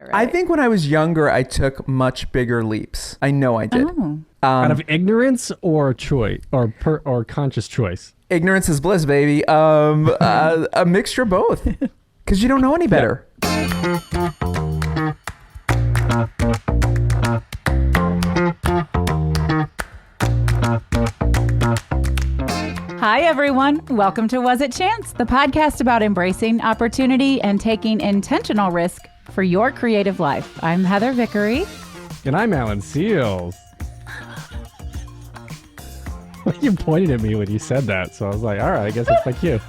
Right. I think when I was younger, I took much bigger leaps. I know I did. Oh. Out of ignorance or choice or conscious choice? Ignorance is bliss, baby. A mixture of both. Because you don't know any better. Hi, everyone. Welcome to Was It Chance, the podcast about embracing opportunity and taking intentional risk for your creative life. I'm Heather Vickery. And I'm Alan Seals. You pointed at me when you said that, so I was like, all right, I guess it's like you.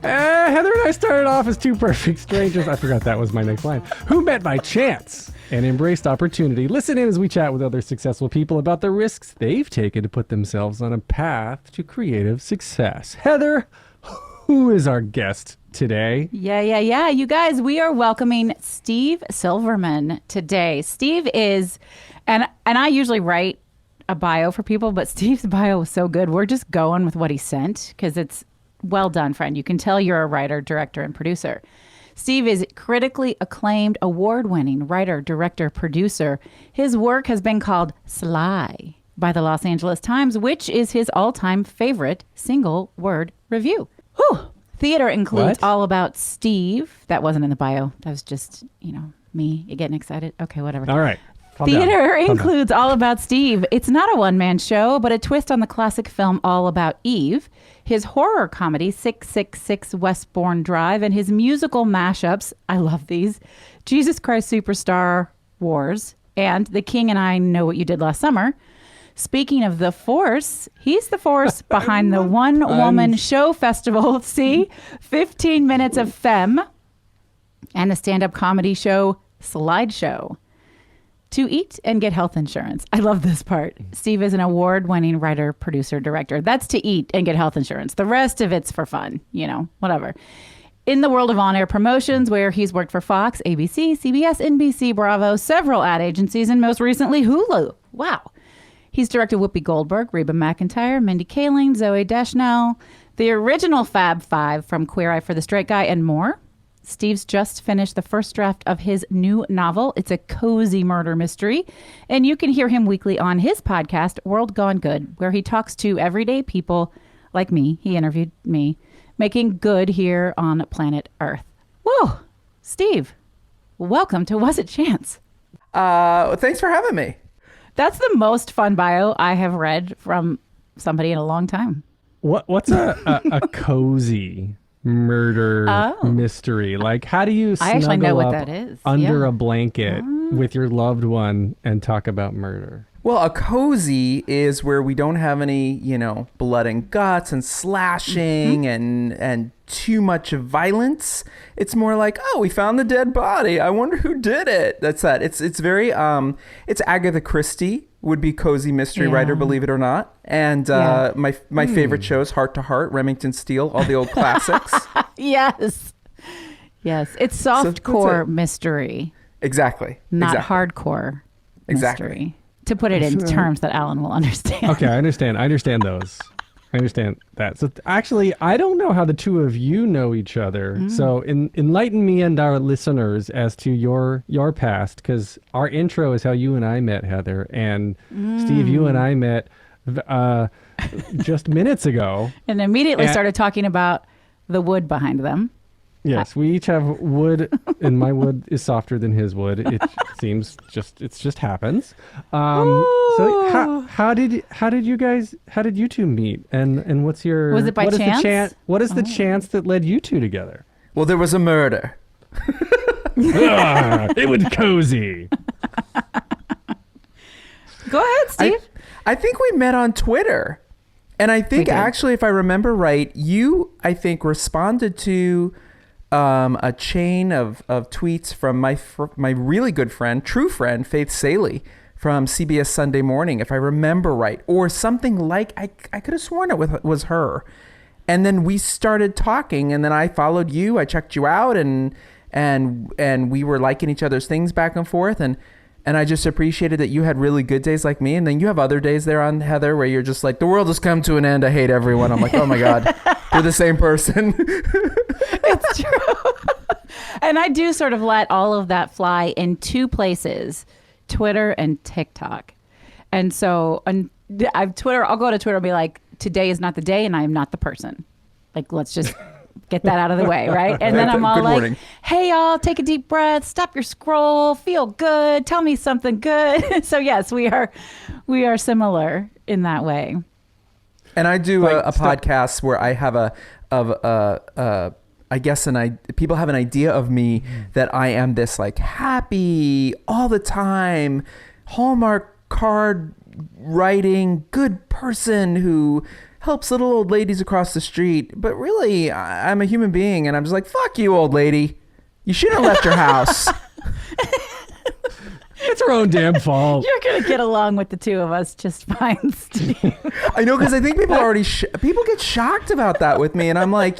Heather and I started off as two perfect strangers. I forgot that was my next line. Who met by chance and embraced opportunity. Listen in as we chat with other successful people about the risks they've taken to put themselves on a path to creative success. Heather, who is our guest today? Yeah. You guys, we are welcoming Steve Silverman today. Steve is, and I usually write a bio for people, but Steve's bio was so good. We're just going with what he sent because it's well done, friend. You can tell you're a writer, director, and producer. Steve is critically acclaimed, award-winning writer, director, producer. His work has been called Sly by the Los Angeles Times, which is his all-time favorite single-word review. Whew. Theater includes All About Steve. That wasn't in the bio. That was just, me. You getting excited? Okay, whatever. All right. Theater includes All About Steve. It's not a one-man show, but a twist on the classic film All About Eve, his horror comedy 666 Westbourne Drive, and his musical mashups, I love these, Jesus Christ Superstar Wars, and The King and I Know What You Did Last Summer. Speaking of the force, he's the force behind the one-woman show festival, 15 Minutes of FEM, and the stand-up comedy show Slideshow. To eat and get health insurance. I love this part. Steve is an award-winning writer, producer, director. That's to eat and get health insurance. The rest of it's for fun, whatever. In the world of on-air promotions, where he's worked for Fox, ABC, CBS, NBC, Bravo, several ad agencies, and most recently Hulu. Wow. He's directed Whoopi Goldberg, Reba McEntire, Mindy Kaling, Zooey Deschanel, the original Fab Five from Queer Eye for the Straight Guy, and more. Steve's just finished the first draft of his new novel. It's a cozy murder mystery. And you can hear him weekly on his podcast, World Gone Good, where he talks to everyday people like me. He interviewed me, making good here on planet Earth. Whoa, Steve, welcome to Was It Chance? Thanks for having me. That's the most fun bio I have read from somebody in a long time. What's a cozy murder mystery? Like, how do you I actually know what up that is. under a blanket with your loved one and talk about murder? Well, a cozy is where we don't have any, blood and guts and slashing and too much violence. It's more like, we found the dead body. I wonder who did it. That's that. It's very it's Agatha Christie would be cozy mystery writer, believe it or not. And my favorite shows, Heart to Heart, Remington Steele, all the old classics. Yes. It's soft-core mystery. Exactly. Not hardcore mystery. To put it in terms that Alan will understand. Okay, I understand those. I understand that. So actually, I don't know how the two of you know each other. So enlighten me and our listeners as to your past, because our intro is how you and I met, Heather. And Steve, you and I met just minutes ago. And immediately started talking about the wood behind them. Yes, we each have wood, and my wood is softer than his wood. It seems it just happens. So how did you two meet? And what's your was it by chance? What is the chance that led you two together? Well, there was a murder. It was cozy. Go ahead, Steve. I think we met on Twitter, and I think actually, if I remember right, you responded to a chain of tweets from my really good friend, true friend, Faith Saley from CBS Sunday Morning, if I remember right, or something like, I could have sworn it was her. And then we started talking, and then I followed you, I checked you out, and we were liking each other's things back and forth, and I just appreciated that you had really good days like me, and then you have other days there on Heather where you're just like, the world has come to an end, I hate everyone. I'm like, oh my God, we're the same person. It's true. And I do sort of let all of that fly in two places, Twitter and TikTok. And so I'll go to Twitter and be like, today is not the day and I am not the person. Like, let's just get that out of the way, right? And then I'm all like, hey, y'all, take a deep breath, stop your scroll, feel good, tell me something good. So yes, we are similar in that way. And I do a podcast where I have people have an idea of me that I am this like happy all the time, Hallmark card writing, good person who helps little old ladies across the street. But really, I'm a human being, and I'm just like, fuck you, old lady. You shouldn't have left your house. It's her own damn fault. You're going to get along with the two of us just fine, Steve. I know, because I think people already people get shocked about that with me, and I'm like,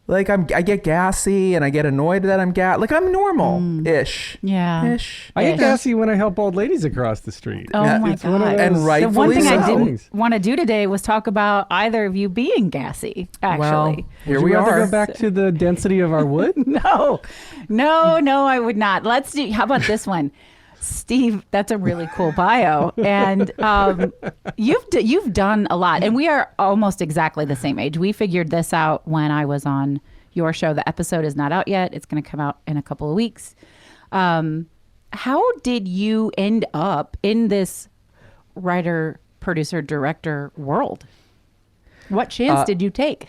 I get gassy and I get annoyed that I'm I'm normal-ish. Yeah. Ish. I get gassy when I help old ladies across the street. Oh my God. And rightfully the one thing so. I didn't want to do today was talk about either of you being gassy, actually. Well, here Would we you rather are. go back to the density of our wood? No, I would not. How about this one? Steve, that's a really cool bio. And you've done a lot. And we are almost exactly the same age. We figured this out when I was on your show. The episode is not out yet. It's going to come out in a couple of weeks. How did you end up in this writer, producer, director world? What chance did you take?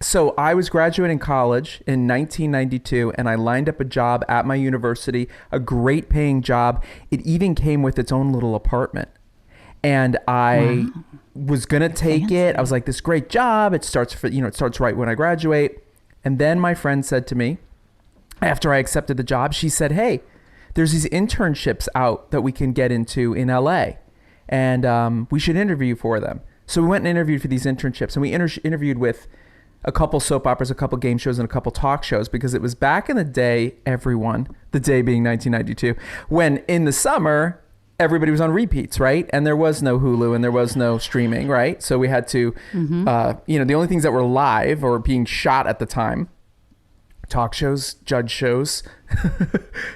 So I was graduating college in 1992, and I lined up a job at my university, a great paying job. It even came with its own little apartment. And I was going to take it. I was like, this great job. It starts right when I graduate. And then my friend said to me, after I accepted the job, she said, hey, there's these internships out that we can get into in LA, and we should interview for them. So we went and interviewed for these internships, and we interviewed with a couple soap operas, a couple game shows, and a couple talk shows, because it was back in the day, the day being 1992, when in the summer, everybody was on repeats, right? And there was no Hulu and there was no streaming, right? So we had to, the only things that were live or being shot at the time, talk shows, judge shows,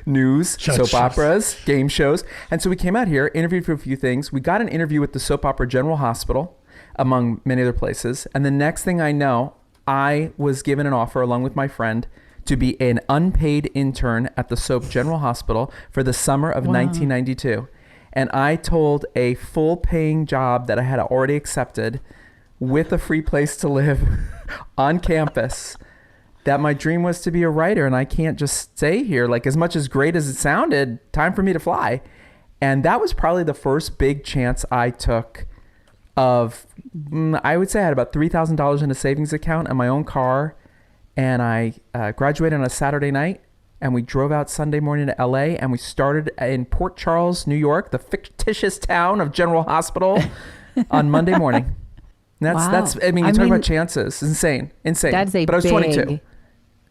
news, soap operas, game shows. And so we came out here, interviewed for a few things. We got an interview with the Soap Opera General Hospital, among many other places. And the next thing I know, I was given an offer along with my friend to be an unpaid intern at the Soap General Hospital for the summer of 1992. And I told a full paying job that I had already accepted with a free place to live on campus that my dream was to be a writer, and I can't just stay here. Like, as much as great as it sounded, time for me to fly. And that was probably the first big chance I took of, I would say I had about $3,000 in a savings account and my own car. And I graduated on a Saturday night, and we drove out Sunday morning to LA, and we started in Port Charles, New York, the fictitious town of General Hospital, on Monday morning. And that's talk about chances. Insane. That's but I was 22.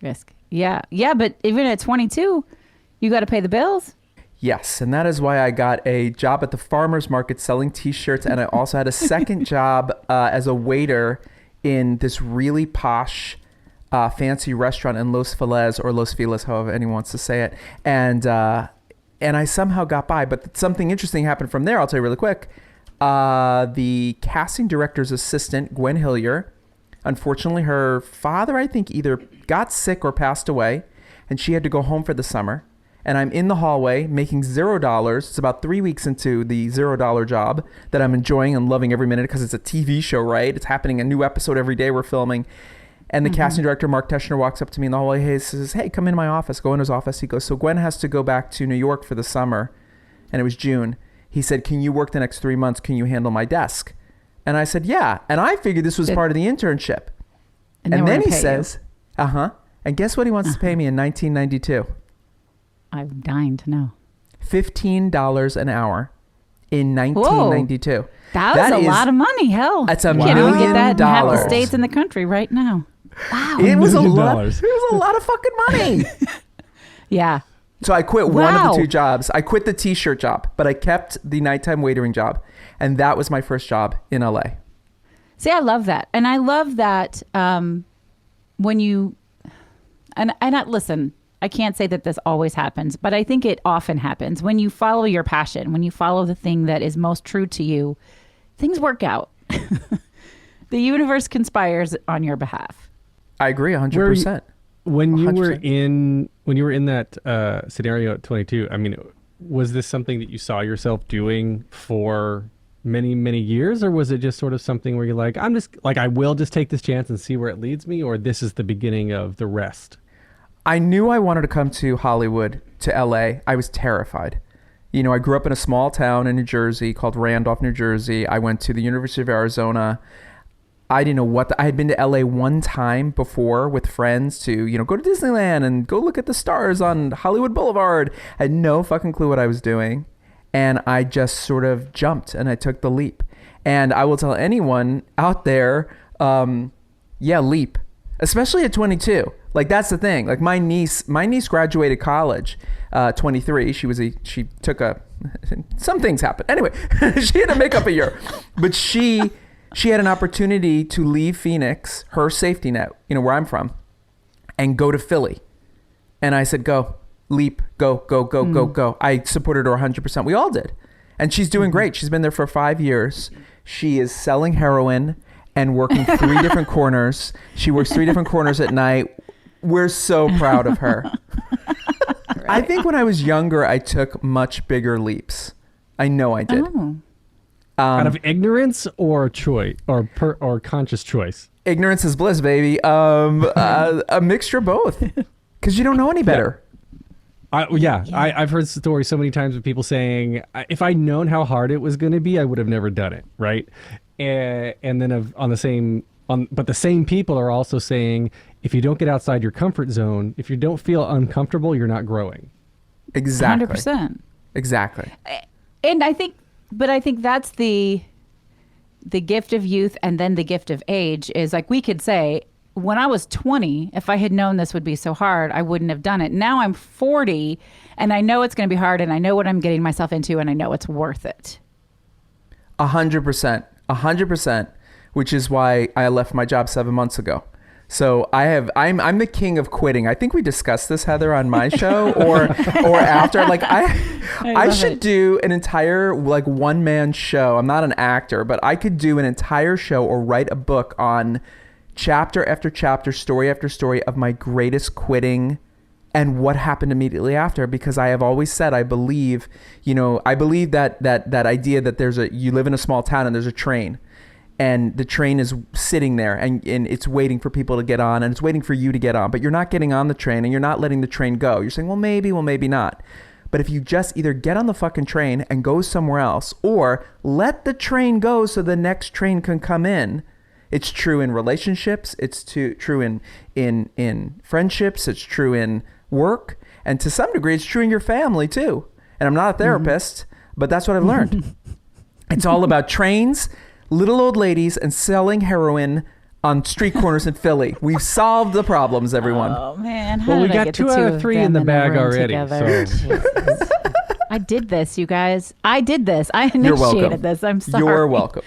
Risk. Yeah. But even at 22, you got to pay the bills. Yes, and that is why I got a job at the farmer's market selling T-shirts, and I also had a second job as a waiter in this really posh, fancy restaurant in Los Feliz, or Los Feliz, however anyone wants to say it, and I somehow got by. But something interesting happened from there. I'll tell you really quick. The casting director's assistant, Gwen Hillier, unfortunately, her father, I think, either got sick or passed away, and she had to go home for the summer. And I'm in the hallway making $0. It's about 3 weeks into the $0 job that I'm enjoying and loving every minute, because it's a TV show, right? It's happening, a new episode every day we're filming. And the casting director, Mark Teschner, walks up to me in the hallway. He says, hey, come into my office. Go in his office. He goes, so Gwen has to go back to New York for the summer. And it was June. He said, can you work the next 3 months? Can you handle my desk? And I said, yeah. And I figured this was part of the internship. And then he says, and guess what he wants to pay me in 1992? I'm dying to know. $15 an hour in 1992. Whoa. That is a lot of money. Hell, that's $1 million. Can't even get that in half the states in the country right now. Wow, it was a lot. It was a lot of fucking money. Yeah. So I quit one of the two jobs. I quit the T-shirt job, but I kept the nighttime waitering job, and that was my first job in LA. See, I love that, and I love that when you, and listen, I can't say that this always happens, but I think it often happens. When you follow your passion, when you follow the thing that is most true to you, things work out. The universe conspires on your behalf. I agree 100%. When you 100%. were in that scenario at 22, I mean, was this something that you saw yourself doing for many, many years, or was it just sort of something where you're like, I will just take this chance and see where it leads me, or this is the beginning of the rest? I knew I wanted to come to Hollywood, to LA. I was terrified. You know, I grew up in a small town in New Jersey called Randolph, New Jersey. I went to the University of Arizona. I didn't know what I had been to LA one time before with friends to, you know, go to Disneyland and go look at the stars on Hollywood Boulevard. I had no fucking clue what I was doing. And I just sort of jumped and I took the leap. And I will tell anyone out there, leap, especially at 22. Like, that's the thing. Like, my niece graduated college, 23. She took some things happened. Anyway, she had to make up a year, but she had an opportunity to leave Phoenix, her safety net, you know, where I'm from, and go to Philly. And I said, go, leap, go. I supported her 100%. We all did. And she's doing great. She's been there for 5 years. She is selling heroin and working 3 different corners. She works 3 different corners at night. We're so proud of her. Right. I think when I was younger, I took much bigger leaps. I know I did. Oh. Out of ignorance or choice or conscious choice? Ignorance is bliss, baby. A mixture of both. Because you don't know any better. I've heard stories so many times of people saying, if I'd known how hard it was going to be, I would have never done it, right? And then but the same people are also saying, if you don't get outside your comfort zone, if you don't feel uncomfortable, you're not growing. Exactly. 100%. Exactly. And I think that's the gift of youth, and then the gift of age is, like, we could say, when I was 20, if I had known this would be so hard, I wouldn't have done it. Now I'm 40 and I know it's going to be hard and I know what I'm getting myself into and I know it's worth it. 100%, which is why I left my job 7 months ago. So I'm the king of quitting. I think we discussed this, Heather, on my show or after. Like, I should do an entire, like, one-man show. I'm not an actor, but I could do an entire show or write a book on chapter after chapter, story after story of my greatest quitting and what happened immediately after. Because I have always said, I believe that idea that you live in a small town and there's a train. And the train is sitting there and it's waiting for people to get on and it's waiting for you to get on. But you're not getting on the train and you're not letting the train go. You're saying, well, maybe not. But if you just either get on the fucking train and go somewhere else or let the train go so the next train can come in. It's true in relationships. It's true in friendships. It's true in work. And to some degree, it's true in your family too. And I'm not a therapist, but that's what I've learned. It's all about trains, little old ladies, and selling heroin on street corners in Philly. We've solved the problems, everyone. Oh, man. Well, we got 2 out of 3 in the bag already. So. I did this, you guys. I did this. I initiated this. I'm sorry. You're welcome.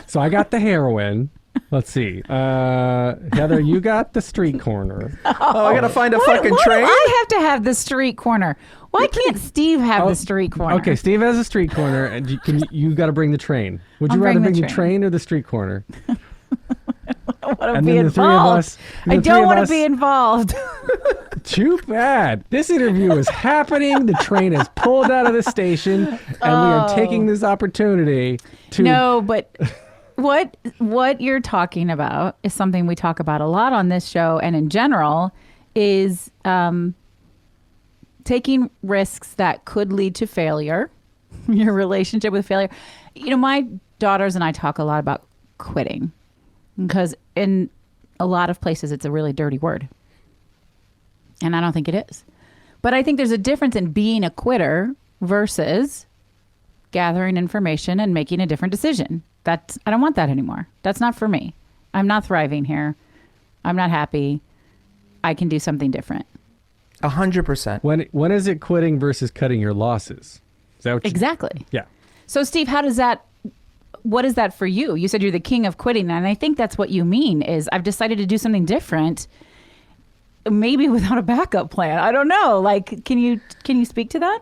So I got the heroin. Let's see. Heather, you got the street corner. Oh, I got to find a fucking train? Why do I have to have the street corner? Why can't Steve have the street corner? Okay, Steve has a street corner, and you got to bring the train. Would you rather bring the train or the street corner? I don't want to be involved. I don't want to be involved. Too bad. This interview is happening. The train has pulled out of the station, and we are taking this opportunity to... No, but... What you're talking about is something we talk about a lot on this show and in general is taking risks that could lead to failure, your relationship with failure. You know, my daughters and I talk a lot about quitting because in a lot of places it's a really dirty word. And I don't think it is. But I think there's a difference in being a quitter versus gathering information and making a different decision. I don't want that anymore. That's not for me. I'm not thriving here. I'm not happy. I can do something different. 100%. When is it quitting versus cutting your losses? Is that what exactly. Yeah. So Steve, what is that for you? You said you're the king of quitting. And I think that's what you mean is I've decided to do something different maybe without a backup plan. I don't know. Like, can you speak to that?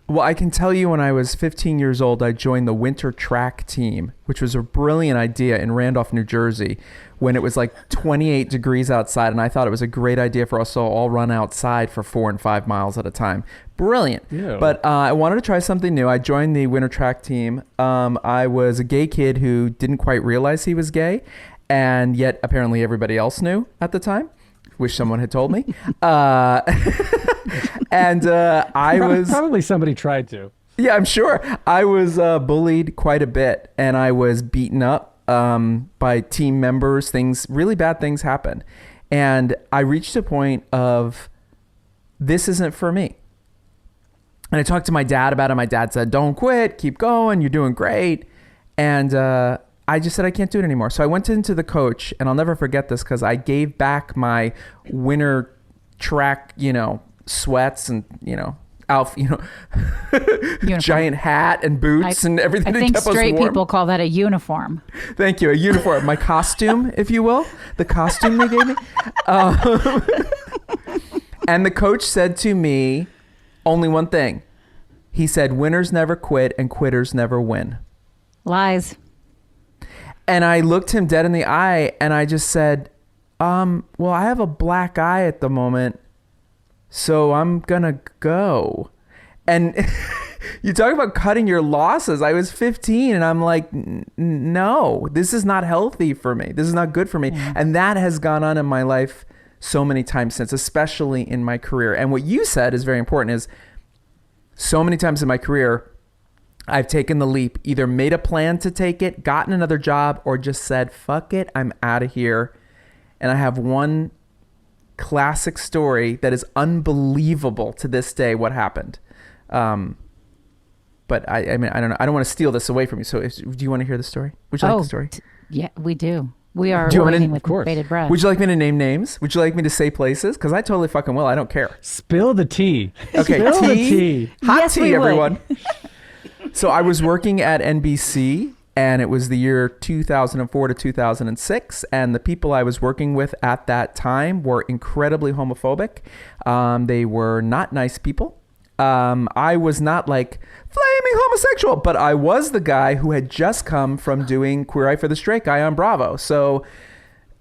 Well, I can tell you when I was 15 years old, I joined the winter track team, which was a brilliant idea in Randolph, New Jersey, when it was like 28 degrees outside. And I thought it was a great idea for us to all run outside for 4 and 5 miles at a time. Brilliant. Yeah. But I wanted to try something new. I joined the winter track team. I was a gay kid who didn't quite realize he was gay. And yet apparently everybody else knew at the time. Wish someone had told me. And I was... Probably somebody tried to. Yeah, I'm sure. I was bullied quite a bit, and I was beaten up by team members. Really bad things happened. And I reached a point of, this isn't for me. And I talked to my dad about it. My dad said, don't quit, keep going, you're doing great. And I just said, I can't do it anymore. So I went into the coach, and I'll never forget this because I gave back my winter track, sweats and, giant hat and boots and everything. I think straight people call that a uniform. Thank you. A uniform. My costume, if you will. The costume they gave me. And the coach said to me only one thing. He said, winners never quit and quitters never win. Lies. And I looked him dead in the eye and I just said, well, I have a black eye at the moment, so I'm gonna go. And you talk about cutting your losses. I was 15 and I'm like, no, this is not healthy for me. This is not good for me. Mm. And that has gone on in my life so many times since, especially in my career. And what you said is very important, is so many times in my career, I've taken the leap, either made a plan to take it, gotten another job, or just said, fuck it, I'm out of here. And I have one classic story that is unbelievable to this day what happened. But I mean, I don't know. I don't want to steal this away from you. So do you want to hear the story? Would you like the story? Yeah, we do. We are waiting with bated breath. Would you like me to name names? Would you like me to say places? Because I totally fucking will. I don't care. Spill the tea. Okay, Spill the tea. Hot yes, tea, everyone. So I was working at NBC, and it was the year 2004 to 2006, and the people I was working with at that time were incredibly homophobic. They were not nice people. I was not like flaming homosexual, but I was the guy who had just come from doing Queer Eye for the Straight Guy on Bravo. So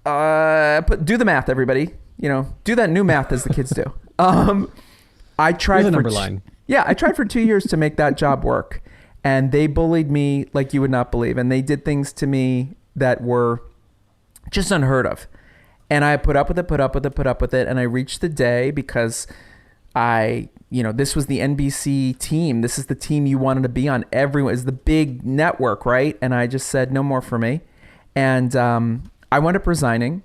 do the math, everybody. Do that new math as the kids do. I tried for number line. Yeah, I tried for 2 years to make that job work. And they bullied me like you would not believe. And they did things to me that were just unheard of. And I put up with it. And I reached the day because this was the NBC team. This is the team you wanted to be on. Everyone is the big network, right? And I just said, no more for me. And I wound up resigning.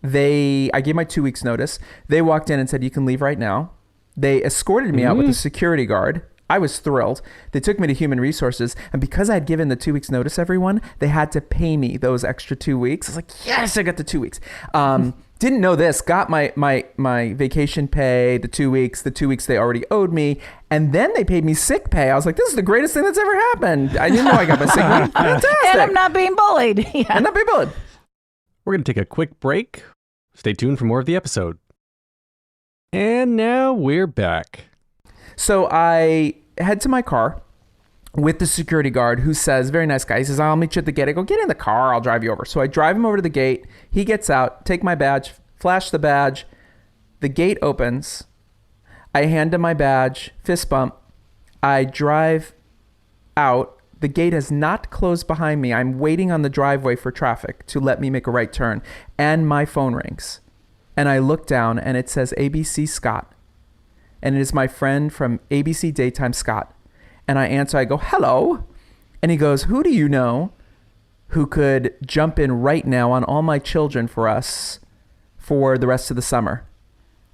I gave my 2 weeks notice. They walked in and said, you can leave right now. They escorted me out with a security guard. I was thrilled. They took me to human resources. And because I had given the 2 weeks notice, everyone, they had to pay me those extra 2 weeks. I was like, yes, I got the 2 weeks. Didn't know this. Got my vacation pay, the 2 weeks they already owed me. And then they paid me sick pay. I was like, this is the greatest thing that's ever happened. I didn't know I got my sick pay. Fantastic. And I'm not being bullied. Yeah. I'm not being bullied. We're going to take a quick break. Stay tuned for more of the episode. And now we're back. So I head to my car with the security guard, who says, very nice guy. He says, I'll meet you at the gate. I go, get in the car. I'll drive you over. So I drive him over to the gate. He gets out, take my badge, flash the badge. The gate opens. I hand him my badge, fist bump. I drive out. The gate has not closed behind me. I'm waiting on the driveway for traffic to let me make a right turn. And my phone rings. And I look down and it says ABC Scott. And it is my friend from ABC Daytime, Scott. And I answer, I go, hello. And he goes, who do you know who could jump in right now on all my children for us for the rest of the summer?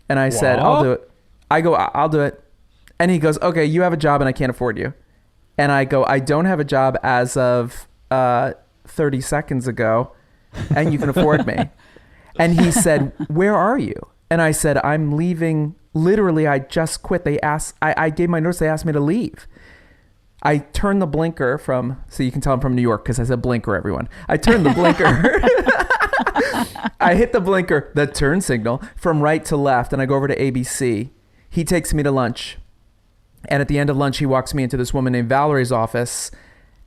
And I said, I'll do it. I go, I'll do it. And he goes, okay, you have a job and I can't afford you. And I go, I don't have a job as of 30 seconds ago, and you can afford me. And he said, where are you? And I said, I'm leaving. Literally, I just quit. I gave my notice. They asked me to leave. I turned the blinker so you can tell I'm from New York because I said blinker, everyone. I turned the blinker. I hit the blinker, the turn signal, from right to left, and I go over to ABC. He takes me to lunch. And at the end of lunch, he walks me into this woman named Valerie's office,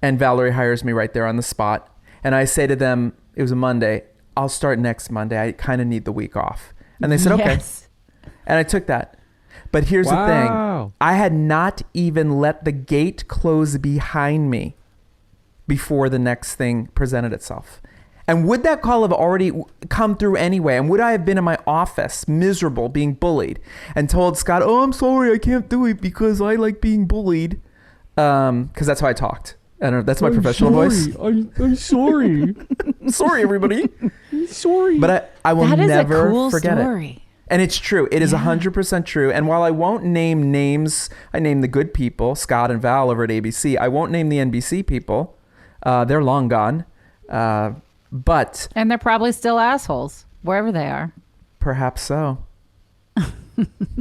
and Valerie hires me right there on the spot. And I say to them, it was a Monday, I'll start next Monday. I kind of need the week off. And they said, okay. Yes. And I took that. But here's the thing. I had not even let the gate close behind me before the next thing presented itself. And would that call have already come through anyway? And would I have been in my office, miserable, being bullied, and told Scott, oh, I'm sorry, I can't do it because I like being bullied? Because that's how I talked. I don't know, that's my professional voice. I'm sorry. Sorry, everybody. I'm sorry. But I will that is never a cool forget story. it. And it's true. It is 100% true. And while I won't name names, I name the good people, Scott and Val over at ABC. I won't name the NBC people. They're long gone. But And they're probably still assholes, wherever they are. Perhaps so.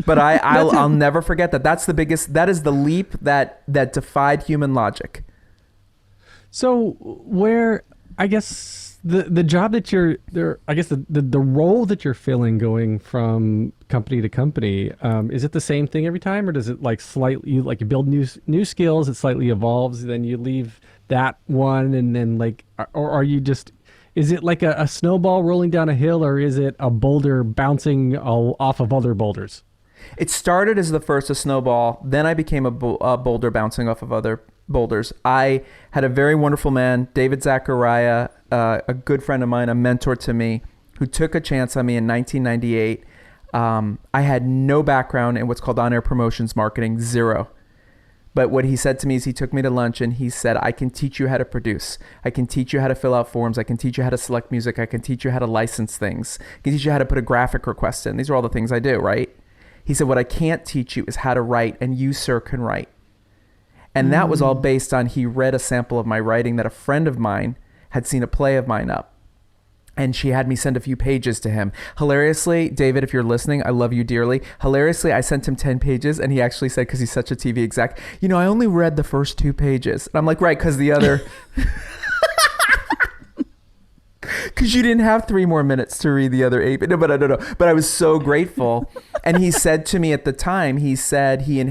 But I'll never forget that. That is the leap that defied human logic. So where, I guess, the job that you're there, I guess the role that you're filling going from company to company, is it the same thing every time, or does it like slightly, you build new skills, it slightly evolves, then you leave that one, and then or are you just, is it like a snowball rolling down a hill, or is it a boulder bouncing off of other boulders? It started as a snowball, then I became a boulder bouncing off of other boulders. I had a very wonderful man, David Zachariah, a good friend of mine, a mentor to me, who took a chance on me in 1998. I had no background in what's called on-air promotions marketing, zero. But what he said to me is he took me to lunch and he said, I can teach you how to produce. I can teach you how to fill out forms. I can teach you how to select music. I can teach you how to license things. I can teach you how to put a graphic request in. These are all the things I do, right? He said, what I can't teach you is how to write, and you, sir, can write. And that was all based on, he read a sample of my writing that a friend of mine had seen a play of mine up. And she had me send a few pages to him. Hilariously, David, if you're listening, I love you dearly. Hilariously, I sent him 10 pages, and he actually said, because he's such a TV exec, I only read the first 2 pages. And I'm like, right, because the other... Because you didn't have 3 more minutes to read the other 8. No, but I don't know. But I was so grateful. And he said to me at the time, he said he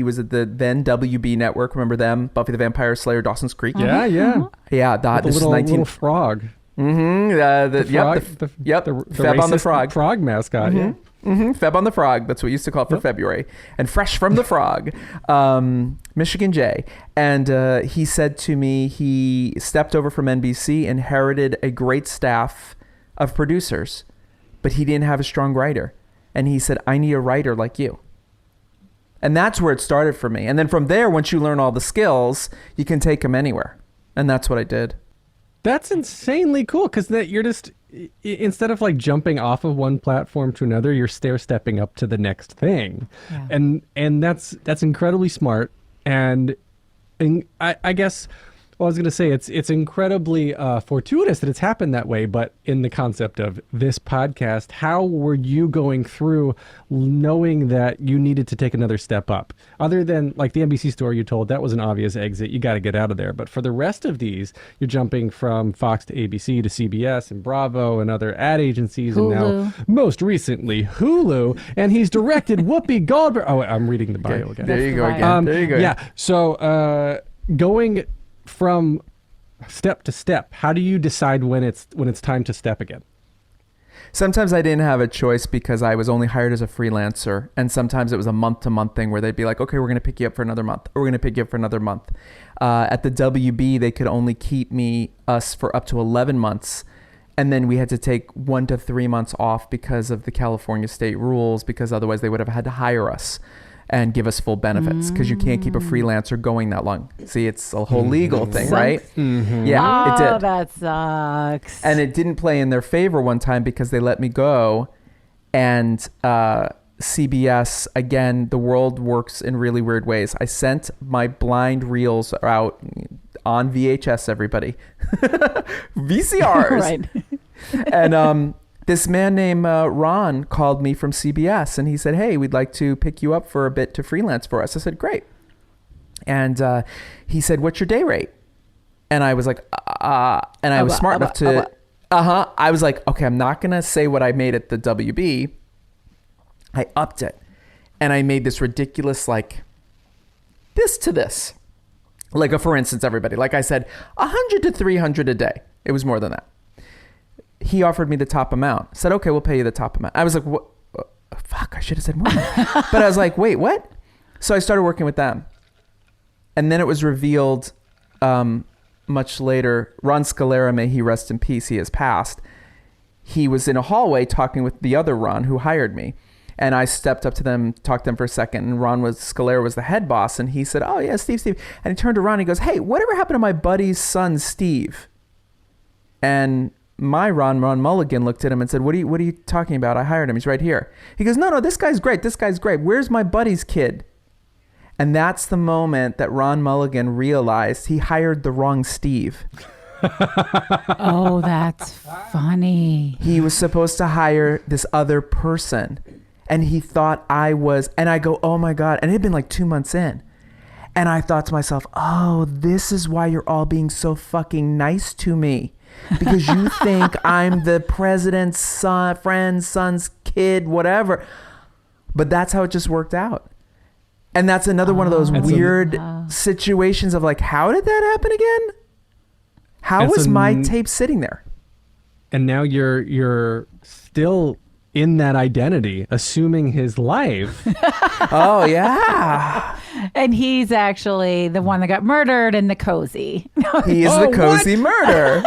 was at the then WB network. Remember them? Buffy the Vampire Slayer, Dawson's Creek. Yeah, yeah. Yeah, this is 19... little frog. Mm-hmm. The Fab on the Frog. Frog mascot, yeah. Mm-hmm. Feb on the Frog. That's what we used to call it for February. And Fresh from the Frog, Michigan J. And he said to me, he stepped over from NBC, inherited a great staff of producers, but he didn't have a strong writer. And he said, I need a writer like you. And that's where it started for me. And then from there, once you learn all the skills, you can take them anywhere. And that's what I did. That's insanely cool, because you're just, instead of jumping off of one platform to another, you're stair-stepping up to the next thing. Yeah. And that's incredibly smart. And I guess, I was going to say, it's incredibly fortuitous that it's happened that way, but in the concept of this podcast, how were you going through knowing that you needed to take another step up? Other than the NBC story you told, that was an obvious exit. You got to get out of there. But for the rest of these, you're jumping from Fox to ABC to CBS and Bravo and other ad agencies, Hulu. And now most recently Hulu. And he's directed Whoopi Goldberg. Oh, I'm reading the bio again. There you go again. There you go. Yeah. So going from step to step, how do you decide when it's time to step again? Sometimes I didn't have a choice because I was only hired as a freelancer, and sometimes it was a month-to-month thing where they'd be like, okay, we're going to pick you up for another month, or we're going to pick you up for another month. At the WB, they could only keep us for up to 11 months, and then we had to take 1 to 3 months off because of the California state rules, because otherwise they would have had to hire us and give us full benefits, because you can't keep a freelancer going that long. See, it's a whole legal thing, right? Mm-hmm. Yeah, it did. Oh, that sucks. And it didn't play in their favor one time because they let me go. And CBS, again, the world works in really weird ways. I sent my blind reels out on VHS, everybody. VCRs. Right. And this man named Ron called me from CBS, and he said, hey, we'd like to pick you up for a bit to freelance for us. I said, great. And he said, what's your day rate? And I was like, and I was smart enough to, I was like, okay, I'm not going to say what I made at the WB. I upped it. And I made this ridiculous, like, this to this. Like, for instance, everybody, like I said, 100 to 300 a day. It was more than that. He offered me the top amount. Said, okay, we'll pay you the top amount. I was like, what? Fuck, I should have said more. But I was like, wait, what? So I started working with them. And then it was revealed much later, Ron Scalera, may he rest in peace, he has passed. He was in a hallway talking with the other Ron who hired me. And I stepped up to them, talked to them for a second, and Scalera was the head boss, and he said, oh yeah, Steve. And he turned around and he goes, hey, whatever happened to my buddy's son, Steve? And my Ron Mulligan looked at him and said, what are you talking about? I hired him. He's right here. He goes, no, this guy's great. Where's my buddy's kid? And that's the moment that Ron Mulligan realized he hired the wrong Steve. Oh, that's funny. He was supposed to hire this other person. And he thought I was, and I go, oh my God. And it had been like 2 months in. And I thought to myself, oh, this is why you're all being so fucking nice to me. Because you think I'm the president's son's kid, whatever. But that's how it just worked out. And that's another one of those weird situations of like, how did that happen again? How was my tape sitting there? And now you're still in that identity, assuming his life. Oh, yeah. And he's actually the one that got murdered in the cozy. He is the cozy murder.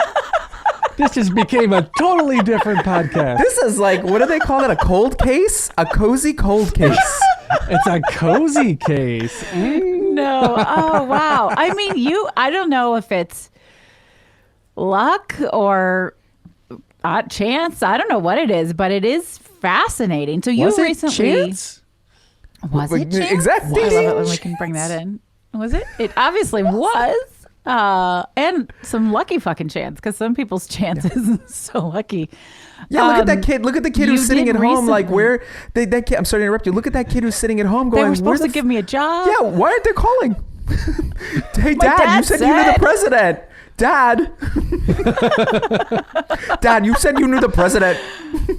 This just became a totally different podcast. This is like, what do they call it? A cold case? A cozy cold case. It's a cozy case. No. Oh, wow. I mean, I don't know if it's luck or chance. I don't know what it is, but it is fascinating. So you recently... Chance? Was it chance? Exactly. I love it when we can bring that in. Was it? It obviously was. And some lucky fucking chance, because some people's chances isn't so lucky. Yeah, look at that kid. Look at the kid who's sitting at home. Recently. Like, where that kid? I'm sorry to interrupt you. Look at that kid who's sitting at home going, they were supposed to give me a job. Yeah, why aren't they calling? Hey, My Dad, you said you knew the president. Dad. Dad, you said you knew the president.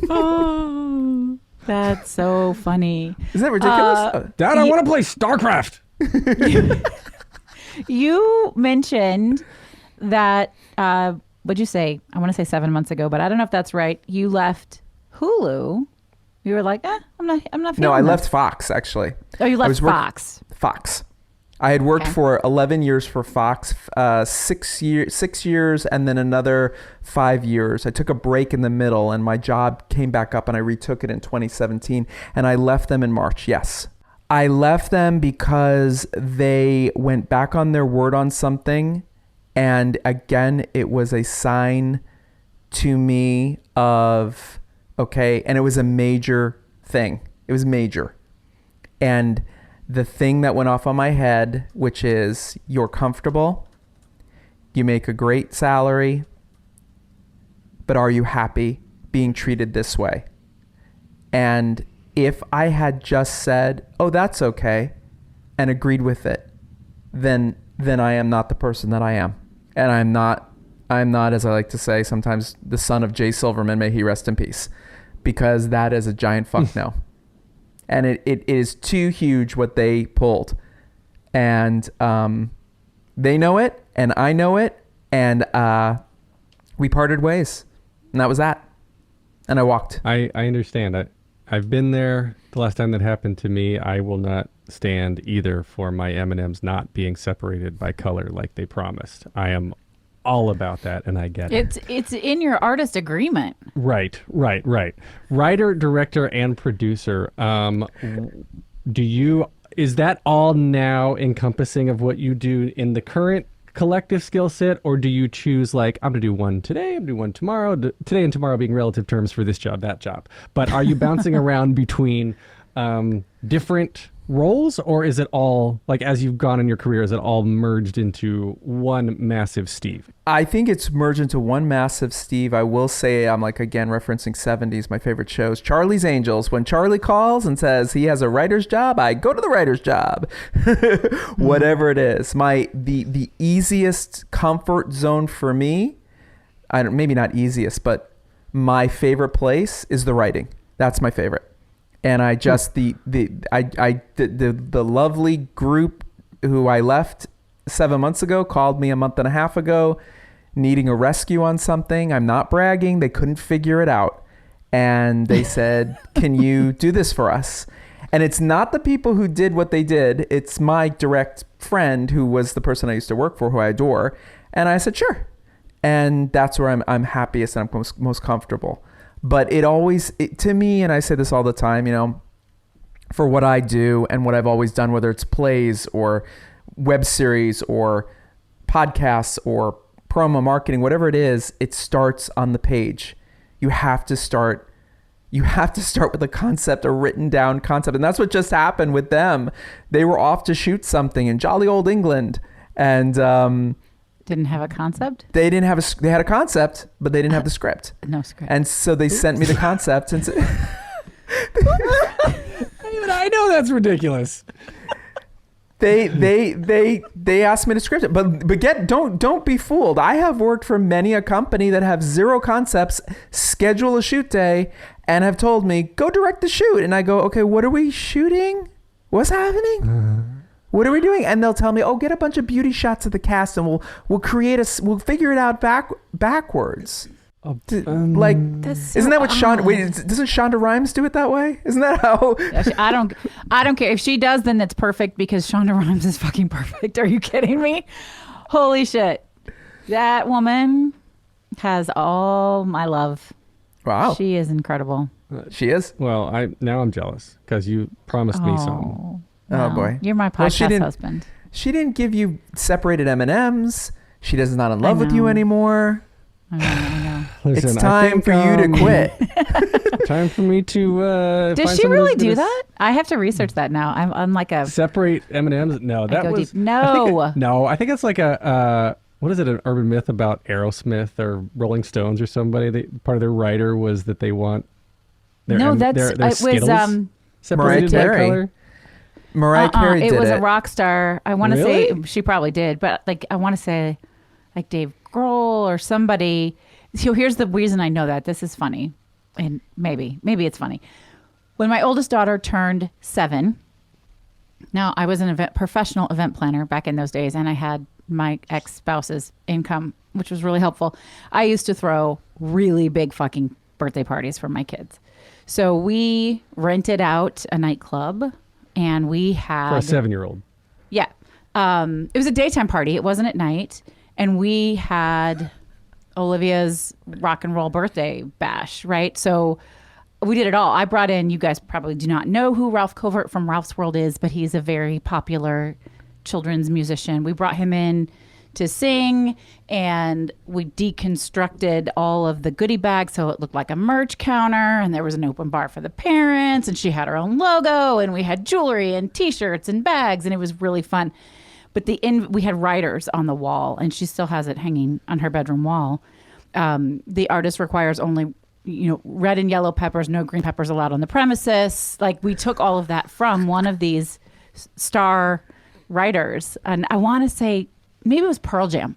Oh, that's so funny. Isn't that ridiculous? Dad, I want to play StarCraft. You mentioned that, what'd you say? I want to say 7 months ago, but I don't know if that's right. You left Hulu. You were like, I'm not feeling No, I this. left Fox, actually. Oh, you left Fox. Fox. I had worked for 11 years for Fox, 6 years, and then another 5 years. I took a break in the middle, and my job came back up, and I retook it in 2017, and I left them in March, yes. I left them because they went back on their word on something, and again, it was a sign to me of, okay, and it was a major thing. It was major. And the thing that went off on my head, which is, you're comfortable, you make a great salary, but are you happy being treated this way? And if I had just said, oh, that's okay, and agreed with it, then I am not the person that I am. And I'm not, as I like to say sometimes, the son of Jay Silverman, may he rest in peace, because that is a giant fuck no. And it is too huge what they pulled. And they know it, and I know it, and we parted ways. And that was that. And I walked. I understand. I've been there. The last time that happened to me, I will not stand either for my M&Ms not being separated by color like they promised. I am all about that, and I get it. It's in your artist agreement. Right. Writer, director, and producer. Is that all now encompassing of what you do in the current collective skill set, or do you choose, like, I'm gonna do one today, I'm gonna do one tomorrow, today and tomorrow being relative terms for this job, that job, but are you bouncing around between different roles, or is it all, like, as you've gone in your career, is it all merged into one massive Steve? I think it's merged into one massive Steve. I will say, I'm like, again, referencing 70s, my favorite shows, Charlie's Angels. When Charlie calls and says he has a writer's job, I go to the writer's job. Whatever it is. The easiest comfort zone for me, maybe not easiest, but my favorite place is the writing. That's my favorite. And I just, the lovely group who I left 7 months ago called me a month and a half ago needing a rescue on something. I'm not bragging. They couldn't figure it out. And they said, can you do this for us? And it's not the people who did what they did. It's my direct friend who was the person I used to work for, who I adore. And I said, sure. And that's where I'm happiest and I'm most comfortable. But to me, and I say this all the time, for what I do and what I've always done, whether it's plays or web series or podcasts or promo marketing, whatever it is, it starts on the page. You have to start with a concept, a written down concept. And that's what just happened with them. They were off to shoot something in jolly old England and didn't have a concept? They had a concept, but they didn't have the script. No script. And so they sent me the concept and I know that's ridiculous. They asked me to script it, but don't be fooled. I have worked for many a company that have zero concepts, schedule a shoot day, and have told me go direct the shoot, and I go, okay, what are we shooting? What's happening? What are we doing? And they'll tell me, oh, get a bunch of beauty shots of the cast, and we'll figure it out backwards. Isn't that what doesn't Shonda Rhimes do it that way? Isn't that how? I don't care if she does, then it's perfect because Shonda Rhimes is fucking perfect. Are you kidding me? Holy shit. That woman has all my love. Wow. She is incredible. She is? Well, now I'm jealous because you promised me something. Oh boy. You're my podcast husband. She didn't give you separated M&Ms. She does not in love with you anymore. I know. Listen, it's time for you to quit. Time for me to. Does she really do that? I have to research that now. I'm like a separate M&Ms. No, that was deep. No. I think it's like a what is it? An urban myth about Aerosmith or Rolling Stones or somebody. Part of their writer was that they want. Their Skittles separated by color. Mariah Carey did it. It was a rock star. I want to Really? say she probably did, but I want to say like Dave Grohl or somebody. So here's the reason I know that. This is funny, and maybe it's funny. When my oldest daughter turned 7, now I was an professional event planner back in those days, and I had my ex-spouse's income, which was really helpful. I used to throw really big fucking birthday parties for my kids. So we rented out a nightclub, and we had for a 7-year-old. Yeah, it was a daytime party. It wasn't at night. And we had Olivia's rock and roll birthday bash, right? So we did it all. I brought in, you guys probably do not know who Ralph Covert from Ralph's World is, but he's a very popular children's musician. We brought him in to sing, and we deconstructed all of the goodie bags so it looked like a merch counter, and there was an open bar for the parents, and she had her own logo, and we had jewelry and T-shirts and bags, and it was really fun. But we had writers on the wall, and she still has it hanging on her bedroom wall. The artist requires only, red and yellow peppers, no green peppers allowed on the premises. Like, we took all of that from one of these star writers, and I want to say maybe it was Pearl Jam.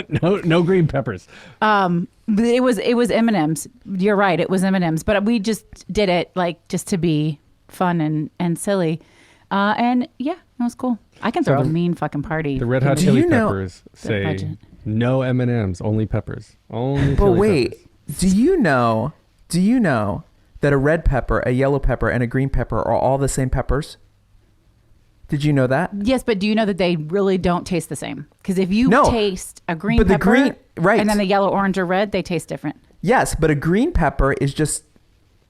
No green peppers. It was M&M's. You're right, it was M&M's. But we just did it just to be fun and silly. And yeah, it was cool. I can throw a mean fucking party. The Red Hot Chili Peppers say no M&Ms, only peppers. But wait, peppers. do you know that a red pepper, a yellow pepper, and a green pepper are all the same peppers? Did you know that? Yes, but do you know that they really don't taste the same? Because if you taste a green pepper, and then the yellow, orange, or red, they taste different. Yes, but a green pepper is just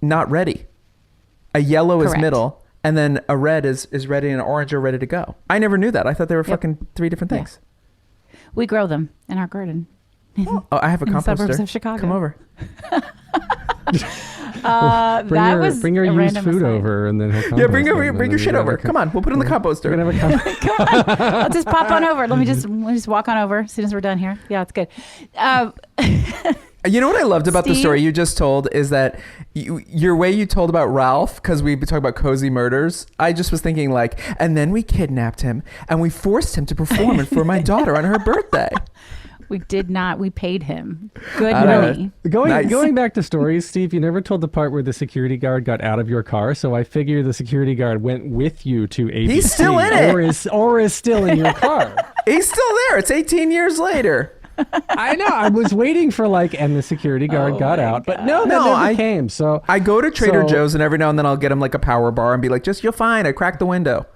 not ready. A yellow is middle. And then a red is ready and an orange are ready to go. I never knew that. I thought they were fucking 3 different things. Yeah. We grow them in our garden. Oh, I have a composter. In the suburbs of Chicago. Come over. Bring your used food over, and then he'll compost. Yeah, bring your shit over. Come on, we'll put it in the composter. We're gonna have a Come on, I'll just pop on over. We'll just walk on over as soon as we're done here. Yeah, it's good. You know what I loved about the story you just told is that your way you told about Ralph, because we talk about cozy murders. I just was thinking and then we kidnapped him and we forced him to perform it for my daughter on her birthday. We did not. We paid him good know. money. Going back to stories, Steve, you never told the part where the security guard got out of your car, so I figure the security guard went with you to ABC. He's still in it. Or is still in your car. He's still there. It's 18 years later. I know. I was waiting for and the security guard got out, but no, that never came. So I go to Trader Joe's and every now and then I'll get him like a power bar and be like, "Just you're fine. I cracked the window."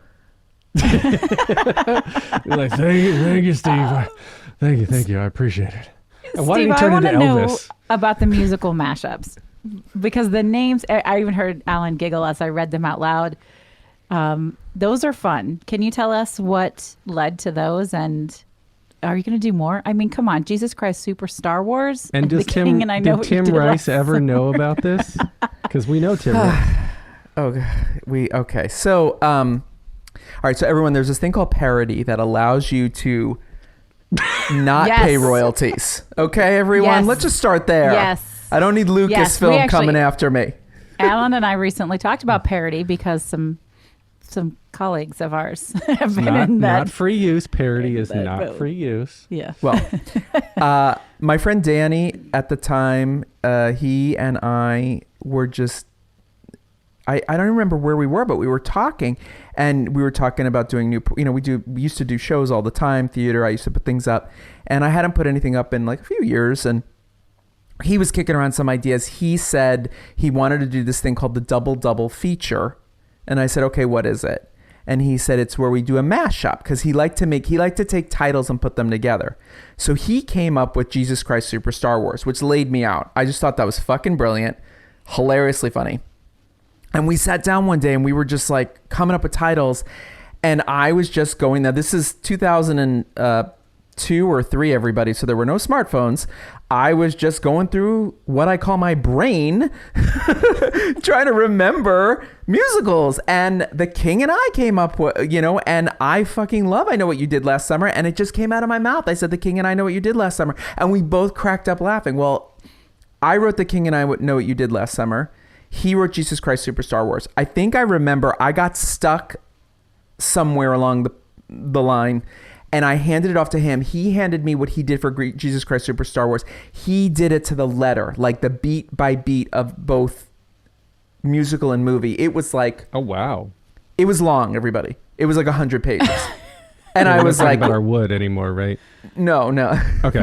You're like, thank you, Steve. Thank you. I appreciate it. And why did Steve, you turn I into want to know Elvis? about the musical mashups because the names. I even heard Alan giggle as I read them out loud. Those are fun. Can you tell us what led to those and? Are you going to do more? I mean, come on, Jesus Christ, Super Star Wars. And does Tim Rice ever know about this? Because we know Tim Rice. Okay. So, all right. So everyone, there's this thing called parody that allows you to not pay royalties. Okay, everyone. Yes. Let's just start there. Yes. I don't need Lucasfilm coming after me. Alan and I recently talked about parody because some colleagues of ours have been in that. Not free use. Parody is not free use. Yeah. Well, my friend Danny at the time, he and I were just, I don't remember where we were, but we were talking and we were talking about doing we used to do shows all the time, theater. I used to put things up and I hadn't put anything up in like a few years. And he was kicking around some ideas. He said he wanted to do this thing called the double feature. And I said, okay, what is it? And he said, it's where we do a mashup because he liked to take titles and put them together. So he came up with Jesus Christ Super Star Wars, which laid me out. I just thought that was fucking brilliant, hilariously funny. And we sat down one day and we were just like coming up with titles. And I was just going, now this is 2002 or 3, everybody. So there were no smartphones. I was just going through what I call my brain, trying to remember musicals. And The King and I came up with, and I fucking love I Know What You Did Last Summer. And it just came out of my mouth. I said, The King and I Know What You Did Last Summer. And we both cracked up laughing. Well, I wrote The King and I Know What You Did Last Summer. He wrote Jesus Christ Super Star Wars. I think I remember I got stuck somewhere along the line. And I handed it off to him. He handed me what he did for Jesus Christ Super Star Wars. He did it to the letter, like the beat by beat of both musical and movie. It was like... Oh, wow. It was long, everybody. It was like 100 pages. And I was like... about our wood anymore, right? No. Okay.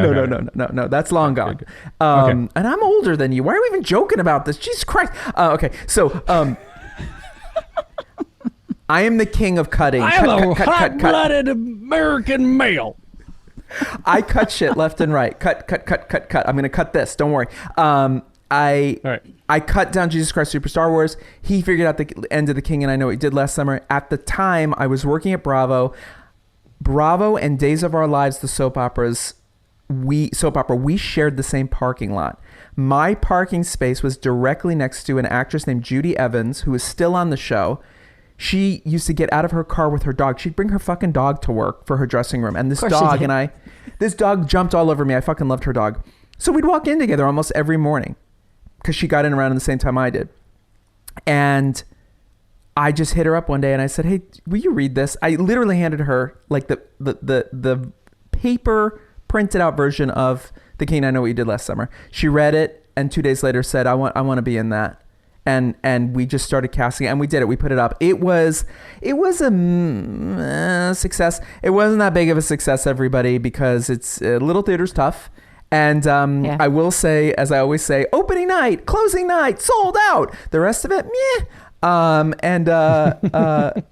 No. That's long gone. Okay. And I'm older than you. Why are we even joking about this? Jesus Christ. Okay, so... I am the king of cutting. I am a hot-blooded American male. I cut shit left and right. Cut. I'm going to cut this. Don't worry. I cut down Jesus Christ Super Star Wars. He figured out the end of The King and I Know What You Did Last Summer. At the time, I was working at Bravo. Bravo and Days of Our Lives, the soap opera, we shared the same parking lot. My parking space was directly next to an actress named Judy Evans, who is still on the show. She used to get out of her car with her dog. She'd bring her fucking dog to work for her dressing room. And this dog jumped all over me. I fucking loved her dog. So we'd walk in together almost every morning because she got in around the same time I did. And I just hit her up one day and I said, hey, will you read this? I literally handed her like the paper printed out version of The King I Know What You Did Last Summer. She read it and 2 days later said, I want to be in that. And we just started casting it and we did it. We put it up. It was a success. It wasn't that big of a success, everybody, because it's little theater's tough. And I will say, as I always say, opening night, closing night, sold out. The rest of it, meh.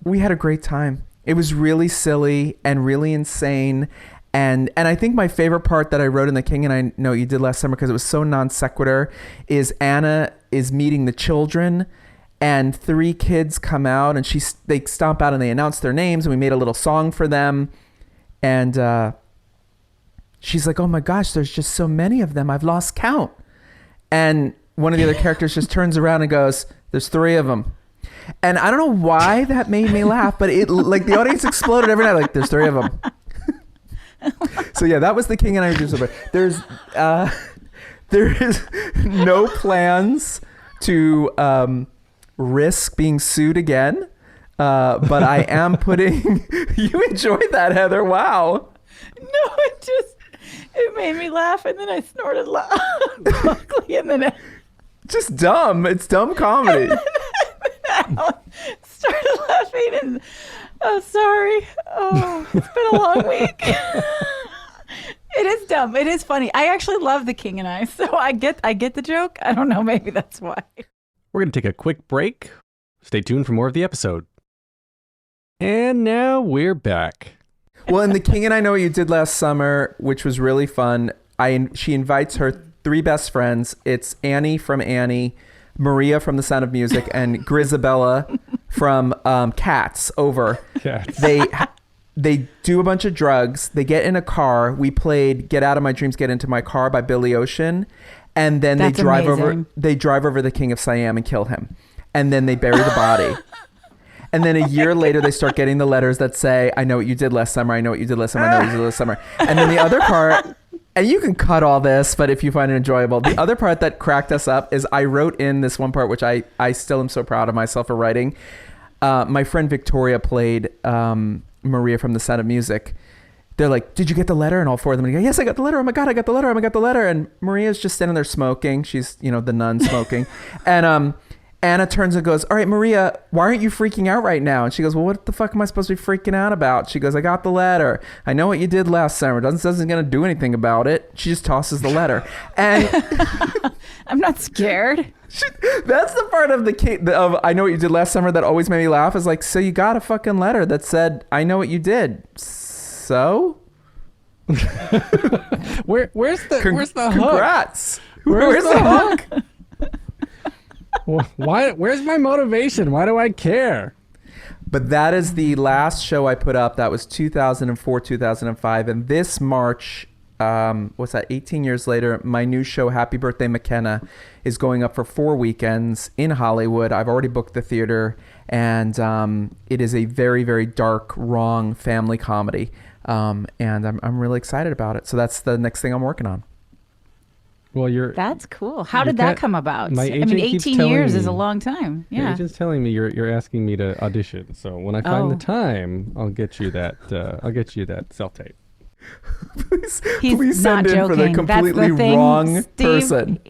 We had a great time. It was really silly and really insane. And I think my favorite part that I wrote in The King and I Know What You Did Last Summer, because it was so non sequitur, is Anna is meeting the children and 3 kids come out and they stomp out and they announce their names and we made a little song for them. And she's like, oh my gosh, there's just so many of them. I've lost count. And one of the other characters just turns around and goes, there's 3 of them. And I don't know why that made me laugh, but it like the audience exploded every night. Like there's 3 of them. So yeah, that was The King and I Know What You Did Last Summer. There is no plans to risk being sued again, but I am putting. You enjoyed that, Heather? Wow. No, It made me laugh, and then I snorted loud, and then Just dumb. It's dumb comedy. Alan started laughing, and oh, sorry. Oh, it's been a long week. It is dumb. It is funny. I actually love The King and I, so I get the joke. I don't know. Maybe that's why. We're going to take a quick break. Stay tuned for more of the episode. And now we're back. Well, in The King and I Know What You Did Last Summer, which was really fun, she invites her 3 best friends. It's Annie from Annie, Maria from The Sound of Music, and Grizabella from Cats over. Cats. They do a bunch of drugs. They get in a car. We played Get Out of My Dreams, Get Into My Car by Billy Ocean. And then That's they drive amazing. over the King of Siam and kill him. And then they bury the body. And then a year later, they start getting the letters that say, I know what you did last summer. I know what you did last summer. I know what you did last summer. And then the other part, and you can cut all this, but if you find it enjoyable, the other part that cracked us up is I wrote in this one part, which I still am so proud of myself for writing. My friend Victoria played Maria from The Sound of Music. They're like, did you get the letter? And all 4 of them go, yes, I got the letter. Oh my God, I got the letter. Oh, I got the letter. And Maria's just standing there smoking. She's, the nun smoking. And Anna turns and goes, all right, Maria, why aren't you freaking out right now? And she goes, well, what the fuck am I supposed to be freaking out about? She goes, I got the letter. I know what you did last summer. Doesn't going to do anything about it. She just tosses the letter. And I'm not scared. that's the part of of I know what you did last summer that always made me laugh, is like, so you got a fucking letter that said, I know what you did. So? Where's the hook? Congrats. Where's the hook? Why? Where's my motivation? Why do I care? But that is the last show I put up. That was 2004, 2005. And this March, what's that, 18 years later, my new show, Happy Birthday McKenna, is going up for 4 weekends in Hollywood. I've already booked the theater. And it is a very, very dark, wrong family comedy. And I'm really excited about it. So that's the next thing I'm working on. Well, that's cool. How did that come about? My agent 18 years is a long time. Yeah. Your agent's telling me you're asking me to audition. So when I find the time, I'll get you that. I'll get you that self-tape. please send not in joking. for the completely That's the thing, wrong Steve. person.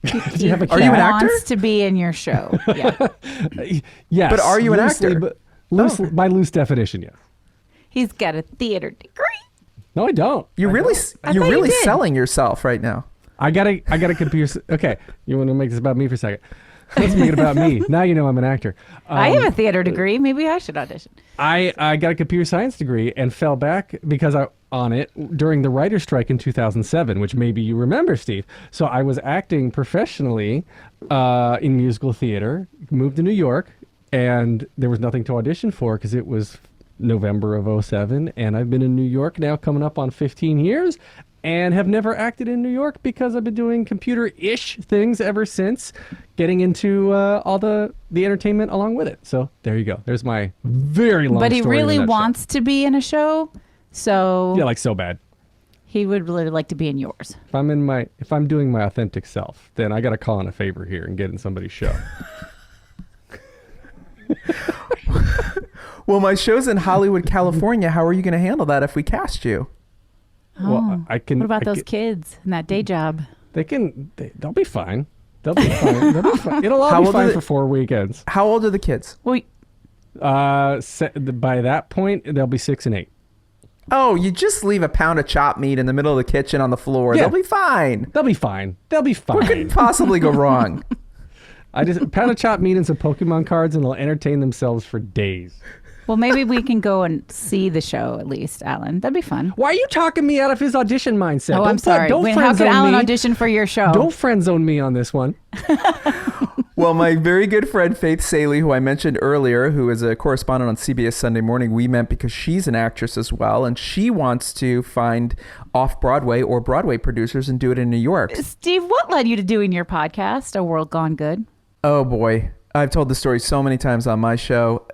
Do you have a Are you an cat? actor? Wants to be in your show. Yeah. Yes. But are you an loosely, actor? But by loose definition, yes. He's got a theater degree. No, I don't. You're really you did. selling yourself right now. I gotta computer. Okay, you want to make this about me for a second? Let's make it about me. Now you know I'm an actor. I have a theater degree. Maybe I should audition. I got a computer science degree and fell back because on it during the writer's strike in 2007, which maybe you remember, Steve. So I was acting professionally in musical theater, moved to New York, and there was nothing to audition for because it was November of 2007, and I've been in New York now coming up on 15 years and have never acted in New York because I've been doing computer-ish things ever since, getting into all the entertainment along with it. So there you go. There's my very long story. But he really wants to be in a show, so yeah, like so bad. he would really like to be in yours. If I'm doing my authentic self, then I got to call in a favor here and get in somebody's show. Well, my show's in Hollywood, California. How are you going to handle that if we cast you? Well, I can. What about I those can- kids and that day job? They'll be fine. They'll be fine. It'll all How be old are fine they? for 4 weekends. How old are the kids? Well, By that point, they'll be 6 and 8. Oh, you just leave a pound of chopped meat in the middle of the kitchen on the floor. Yeah. They'll be fine. They'll be fine. They'll be What could fine. possibly go wrong? I just a pound of chopped meat and some Pokemon cards, and they'll entertain themselves for days. well, maybe we can go and see the show at least, Alan. That'd be fun. Why are you talking me out of his audition mindset? Oh, I'm sorry. Don't How friend could zone Alan me. audition for your show? Don't friend zone me on this one. Well, my very good friend Faith Saley, who I mentioned earlier, who is a correspondent on CBS Sunday Morning, we met because she's an actress as well, and she wants to find off-Broadway or Broadway producers and do it in New York. Steve, what led you to doing your podcast, A World Gone Good? Oh, boy. I've told the story so many times on my show.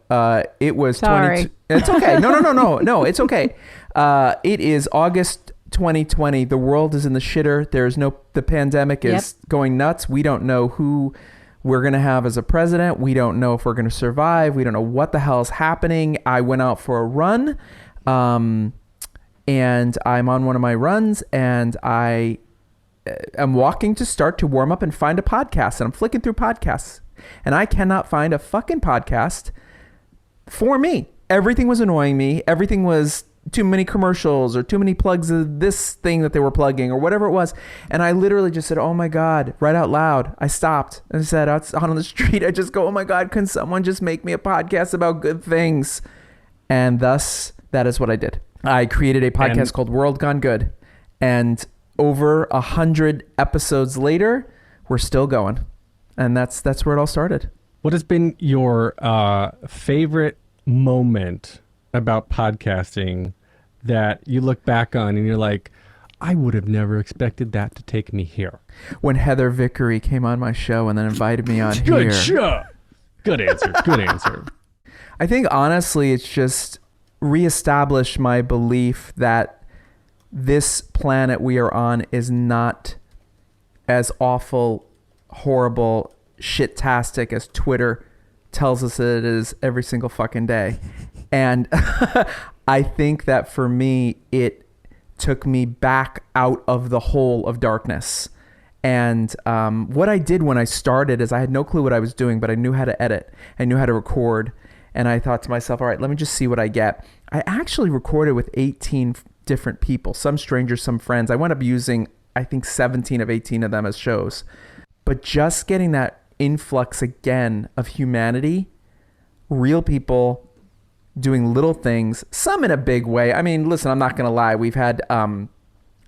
It was Sorry. It's okay. No, it's okay. It is August 2020. The world is in the shitter. The pandemic is going nuts. We don't know who we're going to have as a president. We don't know if we're going to survive. We don't know what the hell is happening. I went out for a run. and I'm on one of my runs, and I'm walking to start to warm up and find a podcast, and I'm flicking through podcasts, and I cannot find a fucking podcast for me. Everything was annoying me. Everything was too many commercials or too many plugs of this thing that they were plugging or whatever it was. And I literally just said, oh my God, right out loud. I stopped and said out on the street, I just go, oh my God, can someone just make me a podcast about good things? And thus, that is what I did. I created a podcast called World Gone Good. And over 100 episodes later, we're still going. And that's where it all started. What has been your favorite moment about podcasting that you look back on and you're like, I would have never expected that to take me here? When Heather Vickery came on my show and then invited me on here. Good answer. Good answer. I think honestly, it's just reestablished my belief that this planet we are on is not as awful, horrible, shit-tastic as Twitter tells us that it is every single fucking day. And I think that for me, it took me back out of the hole of darkness. And what I did when I started is I had no clue what I was doing, but I knew how to edit. I knew how to record. And I thought to myself, all right, let me just see what I get. I actually recorded with 18 different people, some strangers, some friends. I wound up using, I think, 17 of 18 of them as shows. But just getting that influx again of humanity, real people doing little things, some in a big way. I mean, listen, I'm not going to lie. We've had,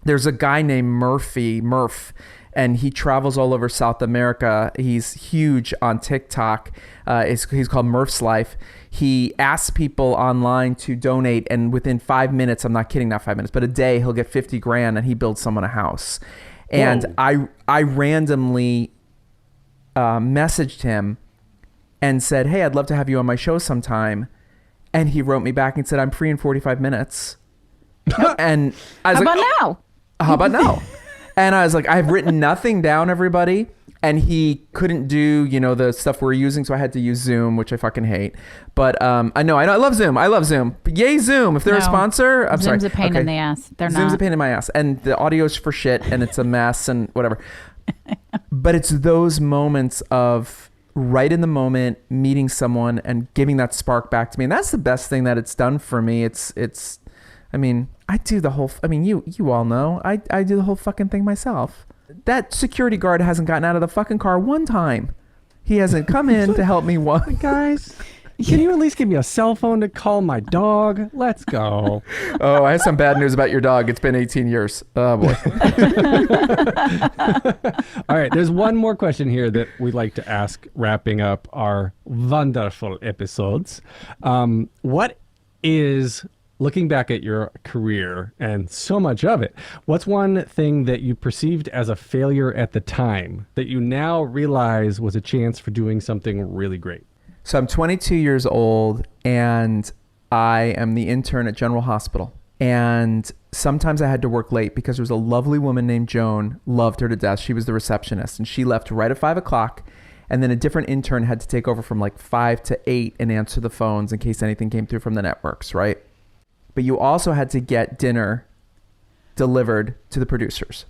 there's a guy named Murph, and he travels all over South America. He's huge on TikTok. He's called Murph's Life. He asks people online to donate, and within 5 minutes, I'm not kidding, not 5 minutes, but a day, he'll get 50 grand and he builds someone a house. And I randomly messaged him and said, hey, I'd love to have you on my show sometime. And he wrote me back and said, I'm free in 45 minutes. And I was how about now? And I was like, I've written nothing down, everybody. And he couldn't do, the stuff we're using. So I had to use Zoom, which I fucking hate. But I love Zoom. I love Zoom. Yay, Zoom. If they're a sponsor, I'm sorry. Zoom's a pain in the ass. They're not. Zoom's a pain in my ass. And the audio's for shit and it's a mess and whatever. But it's those moments of right in the moment, meeting someone and giving that spark back to me. And that's the best thing that it's done for me. I mean, I do the whole, you all know, I do the whole fucking thing myself. That security guard hasn't gotten out of the fucking car one time. He hasn't come in to help me one. Guys, can you at least give me a cell phone to call my dog? Let's go. Oh, I have some bad news about your dog. It's been 18 years. Oh, boy. All right. There's one more question here that we like to ask wrapping up our wonderful episodes. What is, looking back at your career and so much of it, what's one thing that you perceived as a failure at the time that you now realize was a chance for doing something really great? So I'm 22 years old and I am the intern at General Hospital. And sometimes I had to work late because there was a lovely woman named Joan, loved her to death. She was the receptionist and she left right at 5 o'clock. And then a different intern had to take over from like 5 to 8 and answer the phones in case anything came through from the networks, right? But you also had to get dinner delivered to the producers.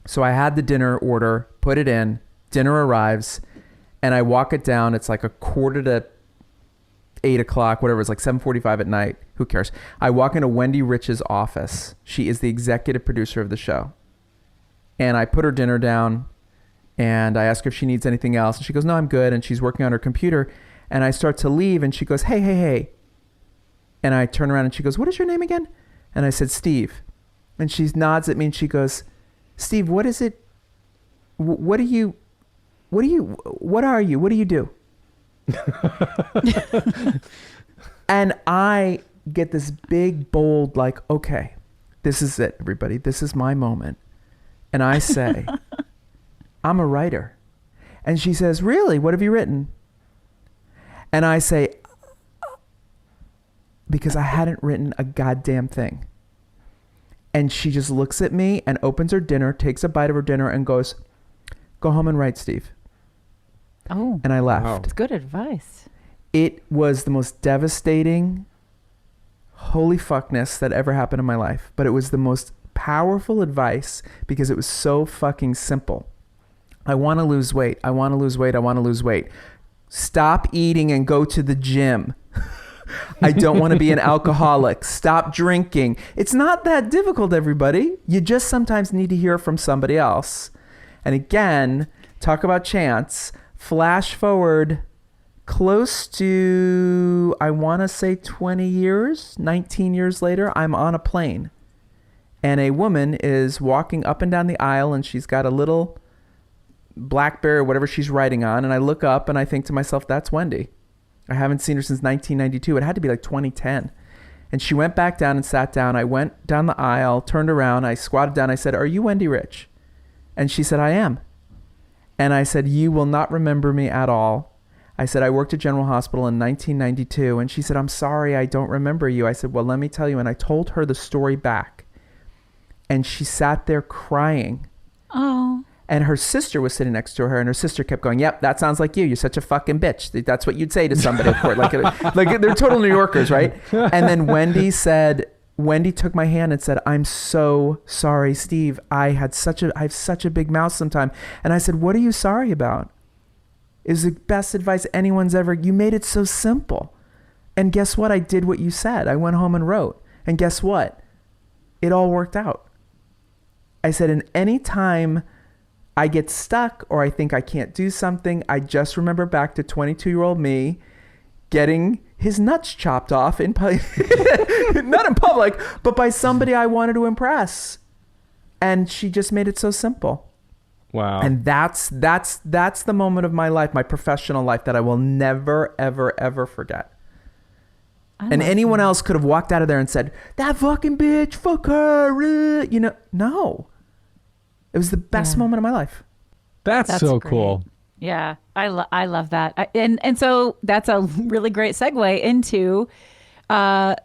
So I had the dinner order, put it in, dinner arrives, and I walk it down. It's like 7:45, whatever. It's like 7:45 at night. Who cares? I walk into Wendy Rich's office. She is the executive producer of the show. And I put her dinner down and I ask her if she needs anything else. And she goes, no, I'm good. And she's working on her computer. And I start to leave and she goes, hey. And I turn around and she goes, what is your name again? And I said, Steve. And she nods at me and she goes, Steve, what is it? What are you? What are you? What do you do? And I get this big, bold, like, okay, this is it, everybody. This is my moment. And I say, I'm a writer. And she says, really? What have you written? And I say, because I hadn't written a goddamn thing. And she just looks at me and opens her dinner, takes a bite of her dinner and goes, go home and write, Steve. Oh. And I left. Wow. It's good advice. It was the most devastating, holy fuckness that ever happened in my life. But it was the most powerful advice because it was so fucking simple. I want to lose weight. I want to lose weight. I want to lose weight. Stop eating and go to the gym. I don't want to be an alcoholic. Stop drinking. It's not that difficult, everybody. You just sometimes need to hear from somebody else. And again, talk about chance. Flash forward close to, I want to say 20 years, 19 years later, I'm on a plane. And a woman is walking up and down the aisle, and she's got a little BlackBerry or whatever she's writing on. And I look up and I think to myself, that's Wendy. I haven't seen her since 1992. It had to be like 2010. And she went back down and sat down. I went down the aisle, turned around, I squatted down. I said, are you Wendy Rich? And she said, I am. And I said, you will not remember me at all. I said, I worked at General Hospital in 1992. And she said, I'm sorry, I don't remember you. I said, well, let me tell you. And I told her the story back. And she sat there crying. Oh. And her sister was sitting next to her, and her sister kept going, yep, that sounds like you. You're such a fucking bitch. That's what you'd say to somebody at court. Like they're total New Yorkers, right? And then Wendy took my hand and said, I'm so sorry, Steve. I have such a big mouth sometime. And I said, what are you sorry about? It was the best advice anyone's ever. You made it so simple. And guess what? I did what you said. I went home and wrote. And guess what? It all worked out. I said, and any time I get stuck or I think I can't do something, I just remember back to 22-year-old me getting his nuts chopped off in not in public, but by somebody I wanted to impress. And she just made it so simple. Wow. And that's the moment of my life, my professional life, that I will never, ever, ever forget. And anyone else could have walked out of there and said, that fucking bitch, fuck her. You know, no. It was the best moment of my life. That's so great. cool. Yeah, I love that. And so that's a really great segue into how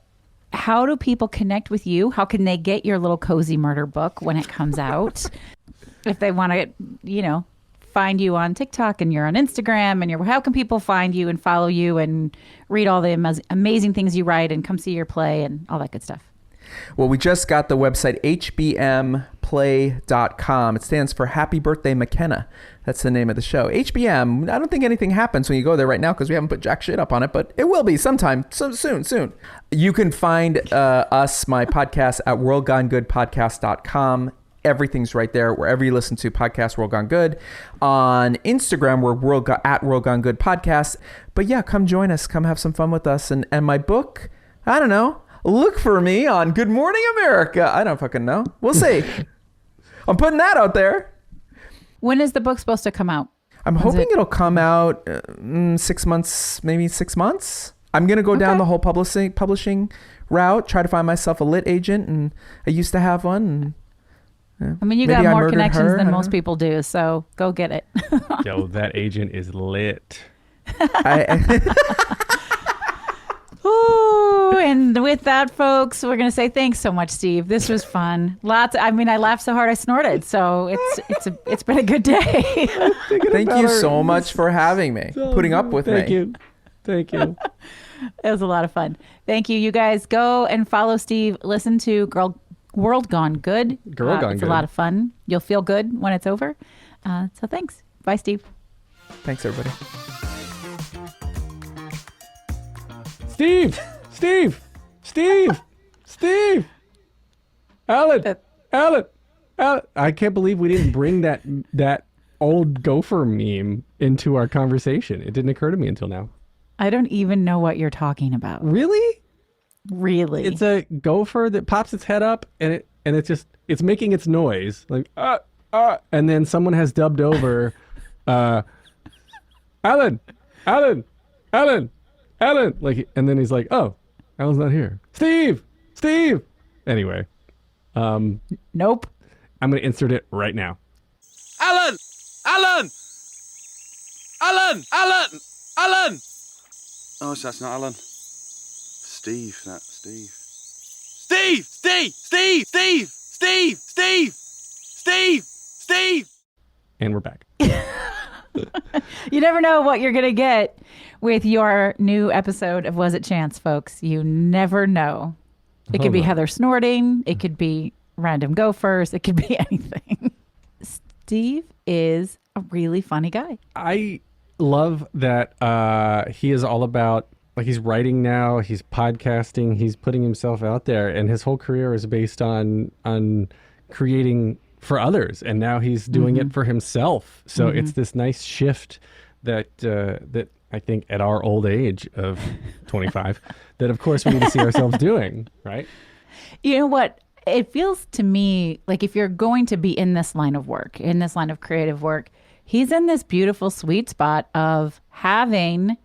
do people connect with you? How can they get your little cozy murder book when it comes out? If they want to, find you on TikTok and you're on Instagram and how can people find you and follow you and read all the amazing things you write and come see your play and all that good stuff? Well, we just got the website hbmplay.com. It stands for Happy Birthday McKenna. That's the name of the show. HBM, I don't think anything happens when you go there right now because we haven't put jack shit up on it, but it will be sometime, soon. You can find us, my podcast, at worldgonegoodpodcast.com. Everything's right there wherever you listen to podcasts. World Gone Good. On Instagram, we're at World Gone Good Podcast. But yeah, come join us. Come have some fun with us. And my book, I don't know. Look for me on Good Morning America. I don't fucking know. We'll see. I'm putting that out there. When is the book supposed to come out? I'm hoping it'll come out 6 months, maybe 6 months. I'm going to go down the whole publishing route, try to find myself a lit agent. And I used to have one. And, I mean, you got more connections than most people do, so go get it. Yo, that agent is lit. Ooh, and with that, folks, we're going to say thanks so much, Steve. This was fun. I laughed so hard I snorted, so it's been a good day. Thank you so much for having me, putting up with me. Thank you. It was a lot of fun. Thank you. You guys go and follow Steve. Listen to World Gone Good. It's a lot of fun. You'll feel good when it's over. So thanks. Bye, Steve. Thanks, everybody. Steve. Alan. I can't believe we didn't bring that old gopher meme into our conversation. It didn't occur to me until now. I don't even know what you're talking about. Really? It's a gopher that pops its head up and it's making its noise like and then someone has dubbed over Alan like, and then he's like, oh, Alan's not here. Steve. Anyway, nope. I'm gonna insert it right now. Alan. Oh, so that's not Alan. Steve. And we're back. You never know what you're going to get with your new episode of Was It Chance, folks. You never know. It could be Heather snorting. It could be random gophers. It could be anything. Steve is a really funny guy. I love that he is all about, like, he's writing now, he's podcasting, he's putting himself out there, and his whole career is based on creating for others, and now he's doing it for himself. So it's this nice shift that I think at our old age of 25 that of course we need to see ourselves doing, right? You know what? It feels to me like if you're going to be in this line of work, in this line of creative work, he's in this beautiful sweet spot of having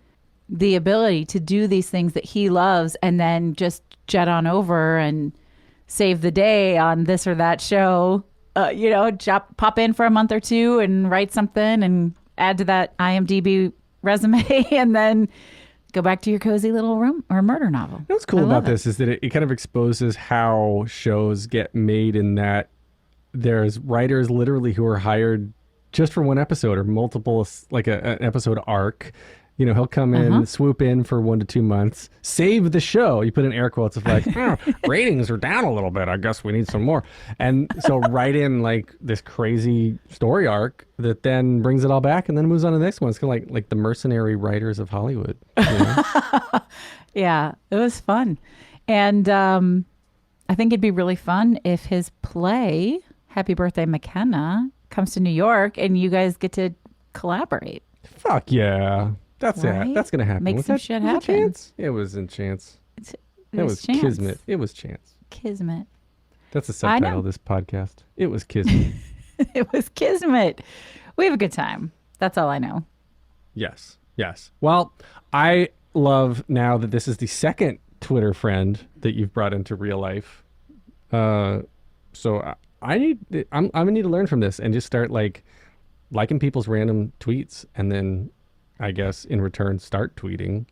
the ability to do these things that he loves and then just jet on over and save the day on this or that show. Pop in for a month or two and write something and add to that IMDb resume and then go back to your cozy little room or murder novel. What's cool about this is that it kind of exposes how shows get made, in that there's writers literally who are hired just for one episode or multiple, like an episode arc. He'll come in, swoop in for 1 to 2 months, save the show. You put in air quotes of like, ratings are down a little bit. I guess we need some more. And so write in like this crazy story arc that then brings it all back and then moves on to the next one. It's kind of like the mercenary writers of Hollywood. Yeah, it was fun. And I think it'd be really fun if his play, Happy Birthday McKenna, comes to New York and you guys get to collaborate. Fuck yeah. That's right? it. That's going to happen. Make some shit happen. Chance? It was in chance. It was chance. kismet. It was chance. Kismet. That's the subtitle of this podcast. It was kismet. It was kismet. We have a good time. That's all I know. Yes. Well, I love now that this is the second Twitter friend that you've brought into real life. So I'm gonna need to learn from this and just start liking people's random tweets, and then I guess in return start tweeting.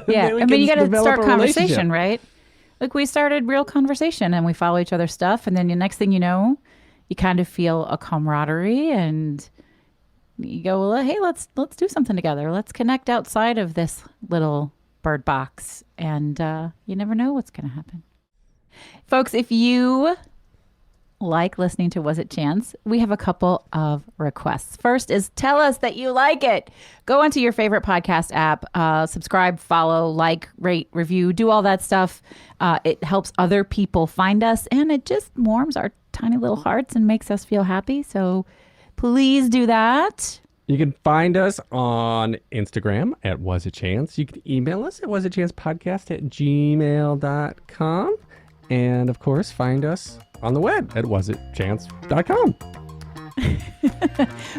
Yeah, I mean, you got to start conversation, right? Like we started real conversation and we follow each other's stuff, and then the next thing you know, you kind of feel a camaraderie and you go, well, hey, let's do something together. Let's connect outside of this little bird box, and you never know what's going to happen. Folks, if you like listening to Was It Chance, we have a couple of requests. First is tell us that you like it. Go onto your favorite podcast app, subscribe, follow, like, rate, review, do all that stuff. It helps other people find us, and it just warms our tiny little hearts and makes us feel happy. So please do that. You can find us on Instagram at Was It Chance. You can email us at wasitchancepodcast@gmail.com. And of course, find us on the web at wasitchance.com.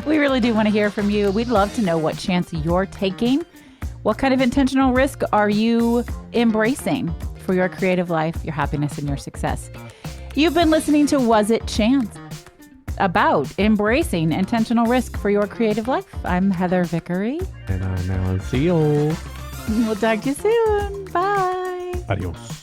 We really do want to hear from you. We'd love to know what chance you're taking. What kind of intentional risk are you embracing for your creative life, your happiness, and your success? You've been listening to Was It Chance, about embracing intentional risk for your creative life. I'm Heather Vickery. And I'm Alan Seal. We'll talk to you soon. Bye. Adios.